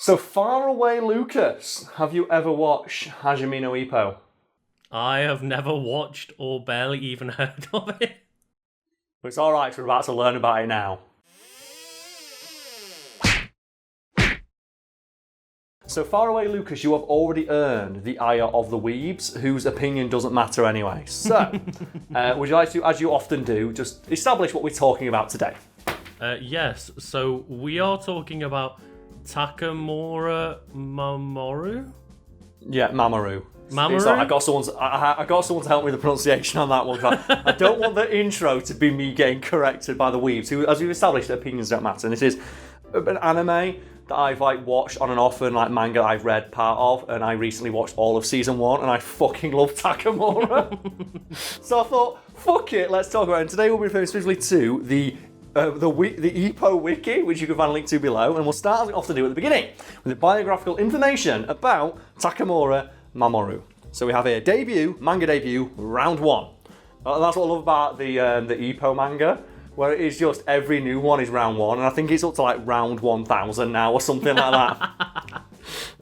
So far away, Lucas, have you ever watched Hajime no Ippo? I have never watched or barely even heard of it. But it's alright, we're about to learn about it now. So far away, Lucas, you have already earned the ire of the weebs, whose opinion doesn't matter anyway. So, would you like to, as you often do, just establish what we're talking about today? Yes, so we are talking about Takamura Mamoru? Yeah, Mamoru. Mamoru? Sorry, I got someone to help me with the pronunciation on that one. I don't want the intro to be me getting corrected by the weebs, who, as we've established, opinions don't matter. And this is an anime that I've watched on and off, and manga I've read part of, and I recently watched all of season 1, and I fucking love Takamura. So I thought, fuck it, let's talk about it. And today we'll be referring specifically to the Ippo Wiki, which you can find a link to below, and we'll start as we often do at the beginning with the biographical information about Takamura Mamoru. So we have here manga debut, round 1. And that's what I love about the Ippo manga, where it is just every new one is round 1, and I think it's up to round 1000 now or something like that.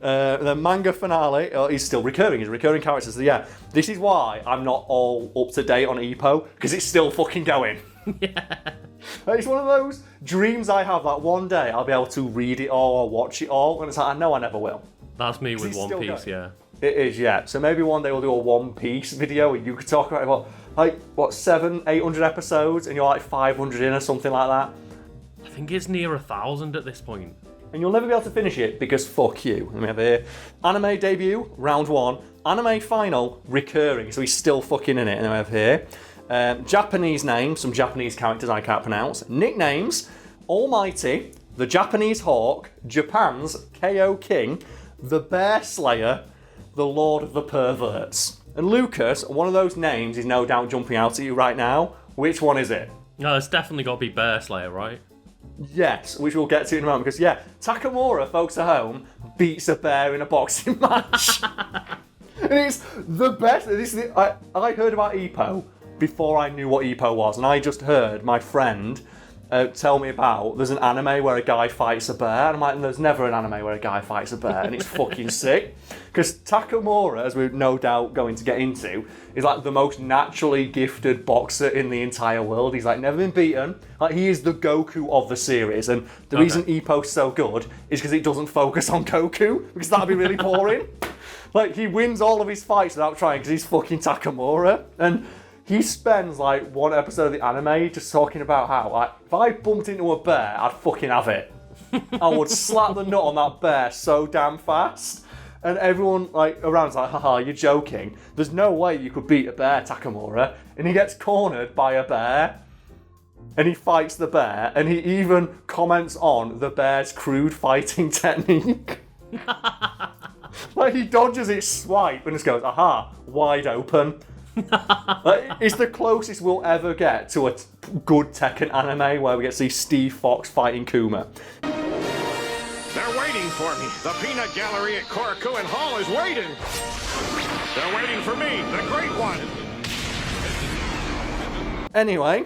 The manga finale is still recurring. It's recurring characters. So yeah, this is why I'm not all up to date on Ippo, because it's still fucking going. Yeah. It's one of those dreams I have that one day I'll be able to read it all or watch it all, and it's I know I never will. That's me with One Piece, yeah. It is, yeah. So maybe one day we'll do a One Piece video where you could talk about what 700-800 episodes, and you're 500 in or something like that. I think it's near 1,000 at this point. And you'll never be able to finish it because fuck you. And we have here anime debut, round 1, anime final, recurring. So he's still fucking in it. And then we have here Japanese names, some Japanese characters I can't pronounce. Nicknames: Almighty, the Japanese Hawk, Japan's KO King, the Bear Slayer, the Lord of the Perverts. And Lucas, one of those names is no doubt jumping out at you right now. Which one is it? No, it's definitely got to be Bear Slayer, right? Yes, which we'll get to in a moment, because yeah, Takamura, folks at home, beats a bear in a boxing match. And it's the best. I heard about Ippo before I knew what Ippo was, and I just heard my friend tell me about there's an anime where a guy fights a bear, and I'm like, there's never an anime where a guy fights a bear, and it's fucking sick. Because Takamura, as we're no doubt going to get into, is the most naturally gifted boxer in the entire world. He's never been beaten. He is the Goku of the series, and the reason Ippo's so good is because it doesn't focus on Goku, because that'd be really boring. He wins all of his fights without trying because he's fucking Takamura, and he spends one episode of the anime just talking about how if I bumped into a bear, I'd fucking have it. I would slap the nut on that bear so damn fast. And everyone around's haha, you're joking. There's no way you could beat a bear, Takamura. And he gets cornered by a bear. And he fights the bear. And he even comments on the bear's crude fighting technique. He dodges its swipe and just goes, aha, wide open. It's the closest we'll ever get to a good Tekken anime where we get to see Steve Fox fighting Kuma. They're waiting for me. The peanut gallery at Korakuen Hall is waiting. They're waiting for me, the great one. Anyway,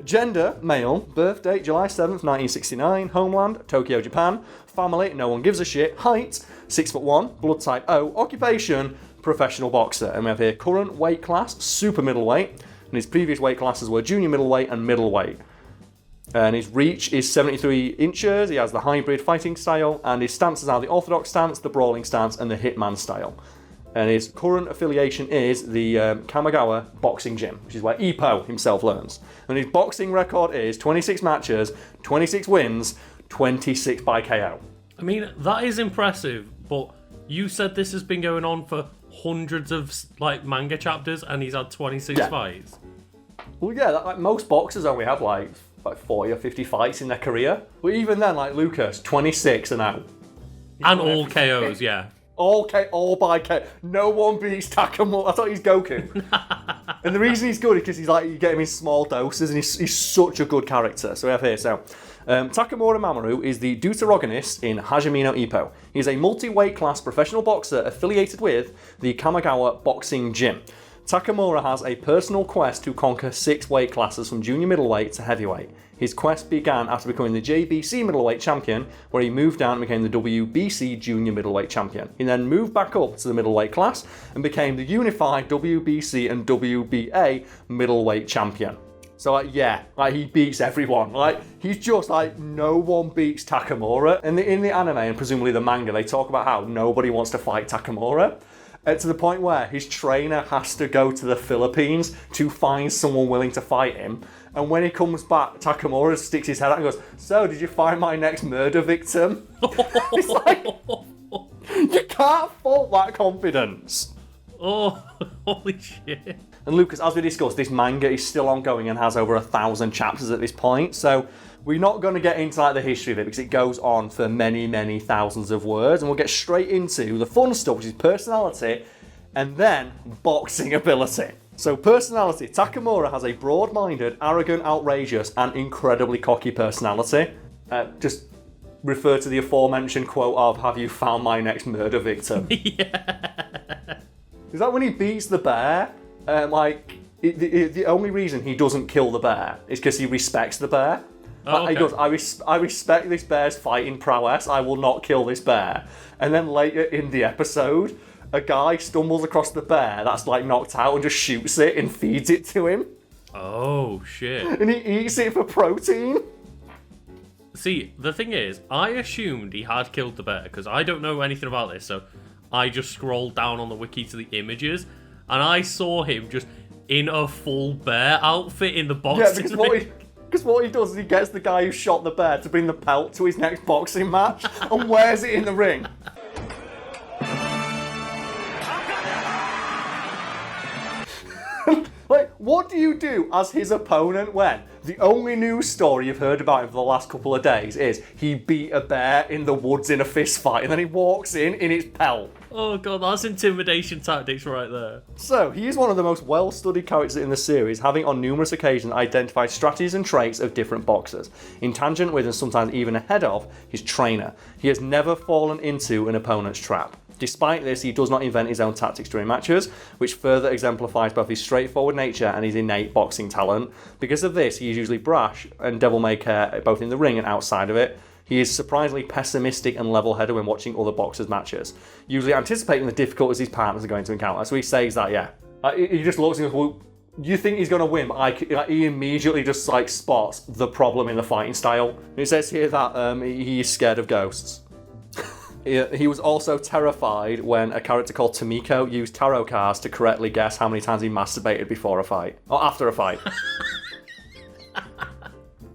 gender, male, birth date, July 7th, 1969, homeland, Tokyo, Japan, family, no one gives a shit, height, 6'1", blood type O, occupation, professional boxer. And we have here current weight class, super middleweight, and his previous weight classes were junior middleweight and middleweight. And his reach is 73 inches, he has the hybrid fighting style, and his stances are the orthodox stance, the brawling stance, and the hitman style. And his current affiliation is the Kamogawa Boxing Gym, which is where Ippo himself learns. And his boxing record is 26 matches, 26 wins, 26 by KO. I mean, that is impressive, but you said this has been going on for hundreds of manga chapters, and he's had 26 fights. Well, yeah, most boxers only have 40 or 50 fights in their career. But even then, Lucas, 26 and out. And all KOs, yeah. All by KO. No one beats Takamura. I thought he's Goku. And the reason he's good is because you get him in small doses, and he's such a good character. So we have here, Takamura Mamoru is the deuteragonist in Hajime no Ippo. He is a multi-weight class professional boxer affiliated with the Kamogawa Boxing Gym. Takamura has a personal quest to conquer 6 weight classes from junior middleweight to heavyweight. His quest began after becoming the JBC middleweight champion, where he moved down and became the WBC junior middleweight champion. He then moved back up to the middleweight class and became the unified WBC and WBA middleweight champion. So he beats everyone. He's just no one beats Takamura. And in the anime and presumably the manga, they talk about how nobody wants to fight Takamura. To the point where his trainer has to go to the Philippines to find someone willing to fight him. And when he comes back, Takamura sticks his head out and goes, "So, did you find my next murder victim?" It's you can't fault that confidence. Oh, holy shit. And Lucas, as we discussed, this manga is still ongoing and has over 1,000 chapters at this point. So we're not going to get into the history of it because it goes on for many, many thousands of words. And we'll get straight into the fun stuff, which is personality and then boxing ability. So personality, Takamura has a broad-minded, arrogant, outrageous, and incredibly cocky personality. Just refer to the aforementioned quote of, "Have you found my next murder victim?" Yeah. Is that when he beats the bear? The only reason he doesn't kill the bear is because he respects the bear. Okay. He goes, I respect this bear's fighting prowess, I will not kill this bear. And then later in the episode, a guy stumbles across the bear that's knocked out and just shoots it and feeds it to him. Oh, shit. And he eats it for protein. See, the thing is, I assumed he had killed the bear, because I don't know anything about this, so I just scrolled down on the wiki to the images, and I saw him just in a full bear outfit in the boxing ring. Because what he does is he gets the guy who shot the bear to bring the pelt to his next boxing match and wears it in the ring. What do you do as his opponent when the only news story you've heard about him for the last couple of days is he beat a bear in the woods in a fist fight and then he walks in its pelt? Oh god, that's intimidation tactics right there. So, he is one of the most well-studied characters in the series, having on numerous occasions identified strategies and traits of different boxers, in tangent with and sometimes even ahead of his trainer. He has never fallen into an opponent's trap. Despite this, he does not invent his own tactics during matches, which further exemplifies both his straightforward nature and his innate boxing talent. Because of this, he is usually brash and devil-may-care both in the ring and outside of it. He is surprisingly pessimistic and level-headed when watching other boxers' matches, usually anticipating the difficulties his partners are going to encounter. So he says that, he just looks and goes, "Well, you think he's going to win?" He immediately just spots the problem in the fighting style. And it says here that he is scared of ghosts. He was also terrified when a character called Tomiko used tarot cards to correctly guess how many times he masturbated before a fight. Or after a fight.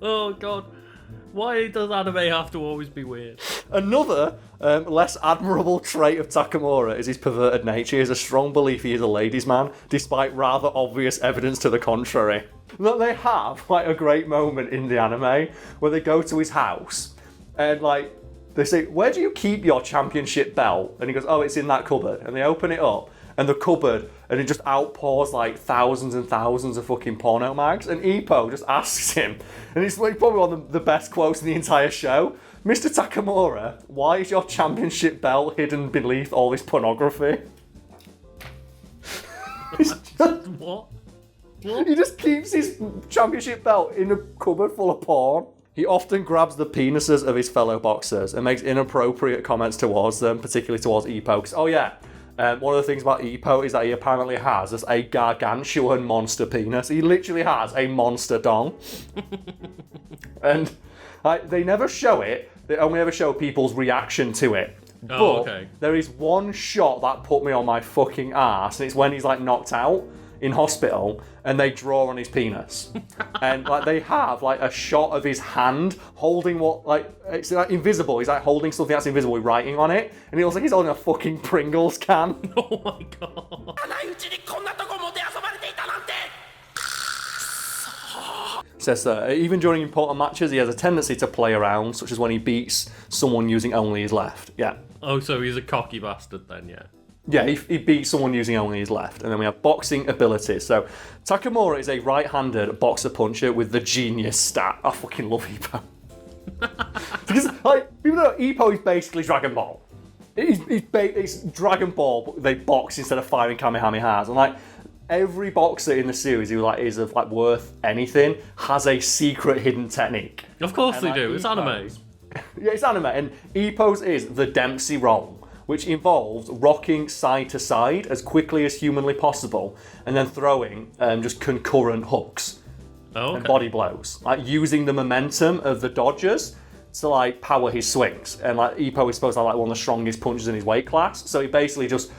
Oh god. Why does anime have to always be weird? Another less admirable trait of Takamura is his perverted nature. He has a strong belief he is a ladies' man, despite rather obvious evidence to the contrary. Look, they have a great moment in the anime where they go to his house and they say, "Where do you keep your championship belt?" And he goes, "Oh, it's in that cupboard." And they open it up, and the cupboard, and it just outpours thousands and thousands of fucking porno mags. And Ippo just asks him, and it's probably one of the best quotes in the entire show, "Mr. Takamura, why is your championship belt hidden beneath all this pornography?" What? He just keeps his championship belt in a cupboard full of porn. He often grabs the penises of his fellow boxers and makes inappropriate comments towards them, particularly towards Ippo. One of the things about Ippo is that he apparently has just a gargantuan monster penis. He literally has a monster dong. And they never show it. They only ever show people's reaction to it. But there is one shot that put me on my fucking ass, and it's when he's knocked out in hospital and they draw on his penis. And they have a shot of his hand holding it's invisible. He's holding something that's invisible, writing on it, and it looks like he's holding a fucking Pringles can. Oh my god. Says even during important matches, he has a tendency to play around, such as when he beats someone using only his left. Yeah. Oh, so he's a cocky bastard then, yeah. Yeah, he beats someone using only his left. And then we have boxing abilities. So, Takamura is a right-handed boxer-puncher with the genius stat. I fucking love Ippo. Because, people know Ippo is basically Dragon Ball. It's Dragon Ball, but they box instead of firing Kamehamehas. And, every boxer in the series who is worth anything has a secret hidden technique. Of course And, they do. It's anime. Yeah, it's anime. And Ippo's is the Dempsey roll, which involves rocking side to side as quickly as humanly possible, and then throwing just concurrent hooks and body blows, using the momentum of the dodgers to power his swings. And Ippo is supposed to have one of the strongest punches in his weight class, so he basically just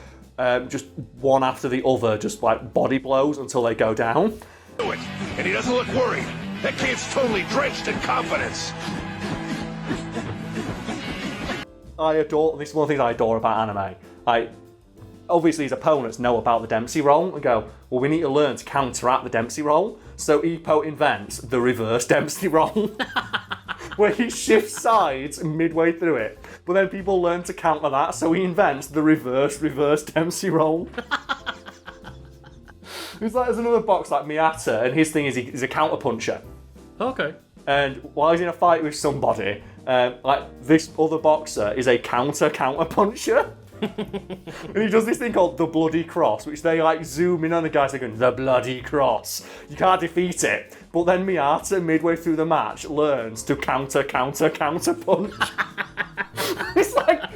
one after the other, just body blows until they go down. Do it, and he doesn't look worried. That kid's totally drenched in confidence. This is one of the things I adore about anime. Obviously his opponents know about the Dempsey roll and go, well, we need to learn to counteract the Dempsey roll. So Ippo invents the reverse Dempsey roll, where he shifts sides midway through it. But then people learn to counter that, so he invents the reverse Dempsey roll. There's another box like Miyata, and his thing is he's a counter puncher. Okay. And while he's in a fight with somebody, this other boxer is a counter puncher. And he does this thing called the bloody cross, which they zoom in on the guys going, the bloody cross. You can't defeat it. But then Miyata, midway through the match, learns to counter punch. It's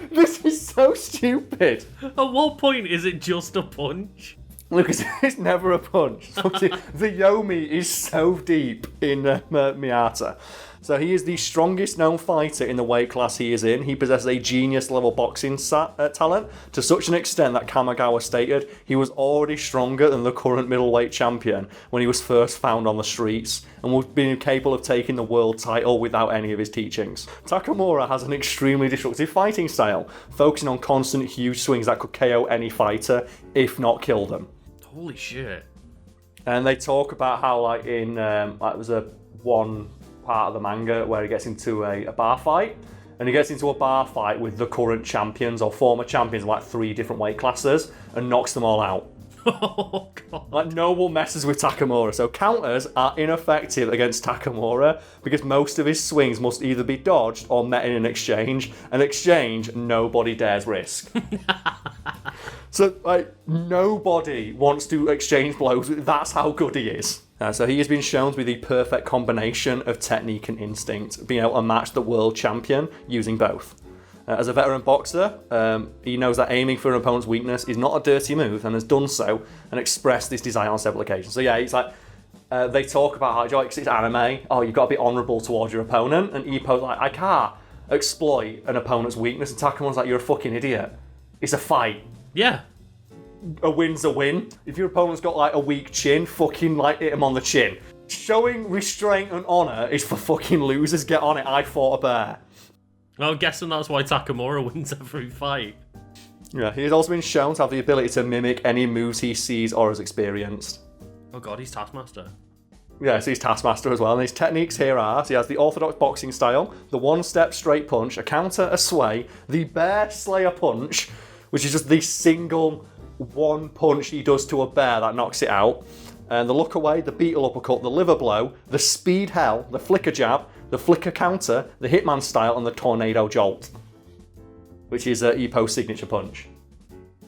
this is so stupid. At what point is it just a punch? Lucas, it's never a punch. The Yomi is so deep in Miyata. So he is the strongest known fighter in the weight class he is in. He possesses a genius-level boxing talent to such an extent that Kamogawa stated he was already stronger than the current middleweight champion when he was first found on the streets, and would be capable of taking the world title without any of his teachings. Takamura has an extremely destructive fighting style, focusing on constant huge swings that could KO any fighter, if not kill them. Holy shit. And they talk about how it was one part of the manga where he gets into a bar fight, and he gets into a bar fight with the current champions or former champions of 3 different weight classes and knocks them all out. Oh, God. No one messes with Takamura, so counters are ineffective against Takamura because most of his swings must either be dodged or met in an exchange nobody dares risk. So nobody wants to exchange blows. That's how good he is. So he has been shown to be the perfect combination of technique and instinct, being able to match the world champion using both. As a veteran boxer, he knows that aiming for an opponent's weakness is not a dirty move, and has done so and expressed this desire on several occasions. So yeah, it's they talk about how, because it's anime, you've got to be honourable towards your opponent, and Ippo's I can't exploit an opponent's weakness, and Takamura's you're a fucking idiot. It's a fight. Yeah. A win's a win. If your opponent's got a weak chin, fucking hit him on the chin. Showing restraint and honour is for fucking losers. Get on it. I fought a bear. I'm guessing that's why Takamura wins every fight. Yeah, he has also been shown to have the ability to mimic any moves he sees or has experienced. Oh god, he's Taskmaster. Yeah, so he's Taskmaster as well. And his techniques here are, so he has the orthodox boxing style, the one-step straight punch, a counter, a sway, the bear slayer punch, which is just the single one punch he does to a bear that knocks it out, and the look away, the beetle uppercut, the liver blow, the speed hell, the flicker jab, the flicker counter, the hitman style, and the tornado jolt, which is Ippo's signature punch.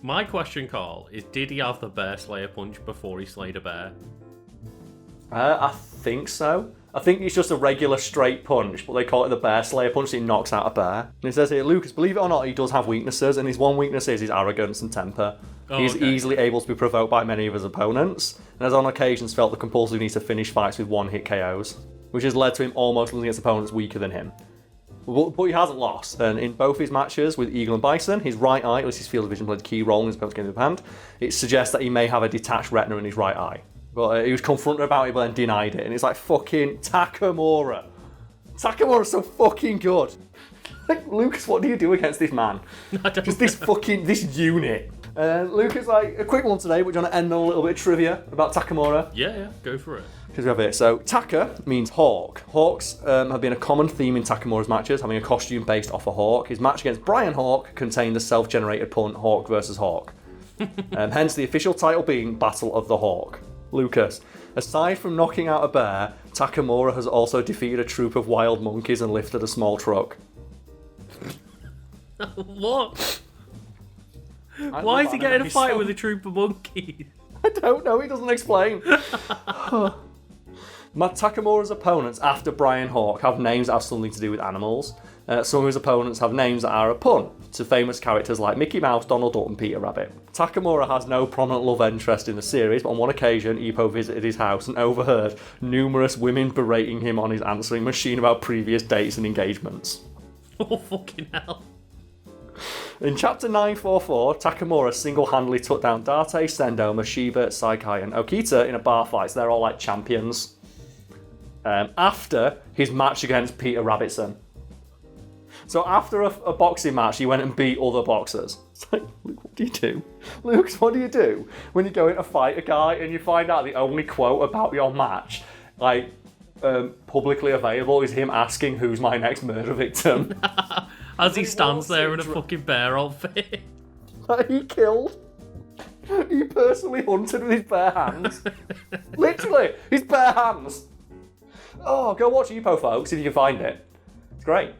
My question, Karl, is did he have the bear slayer punch before he slayed a bear? I think so. I think it's just a regular straight punch, but they call it the bear slayer punch, so he knocks out a bear. And it says here, Lucas, believe it or not, he does have weaknesses, and his one weakness is his arrogance and temper. He's easily able to be provoked by many of his opponents, and has on occasions felt the compulsive need to finish fights with one-hit KOs, which has led to him almost losing against opponents weaker than him. But he hasn't lost, and in both his matches with Eagle and Bison, his right eye, at least his field of vision, played a key role in his opponent's game of the hand. It suggests that he may have a detached retina in his right eye. But he was confronted about it, but then denied it, and it's fucking Takamura. Takamura's so fucking good. Lucas, what do you do against this man? Just this unit. Lucas, a quick one today, but do you want to end on a little bit of trivia about Takamura? Yeah, go for it. Because we have it. So, Taka means hawk. Hawks have been a common theme in Takamura's matches, having a costume based off a hawk. His match against Bryan Hawk contained the self-generated pun Hawk versus Hawk. Hence the official title being Battle of the Hawk. Lucas, aside from knocking out a bear, Takamura has also defeated a troop of wild monkeys and lifted a small truck. What? Why is he getting a fight with a troop of monkeys? I don't know, he doesn't explain. Takamura's opponents after Bryan Hawk have names that have something to do with animals. Some of his opponents have names that are a pun to famous characters like Mickey Mouse, Donald Duck and Peter Rabbit. Takamura has no prominent love interest in the series, but on one occasion Ippo visited his house and overheard numerous women berating him on his answering machine about previous dates and engagements. Oh, fucking hell. In Chapter 944, Takamura single-handedly took down Date, Sendo, Mashiba, Saeki and Okita in a bar fight, so they're all like champions. After his match against Peter Rabbitson. So after a boxing match, he went and beat other boxers. It's like, Luke, what do you do? Luke, what do you do when you go in to fight a guy and you find out the only quote about your match, like, publicly available is him asking who's my next murder victim? As he stands there in a fucking bear outfit. That he killed. He personally hunted with his bare hands. Literally, his bare hands. Oh, go watch Ippo, folks, if you can find it. It's great.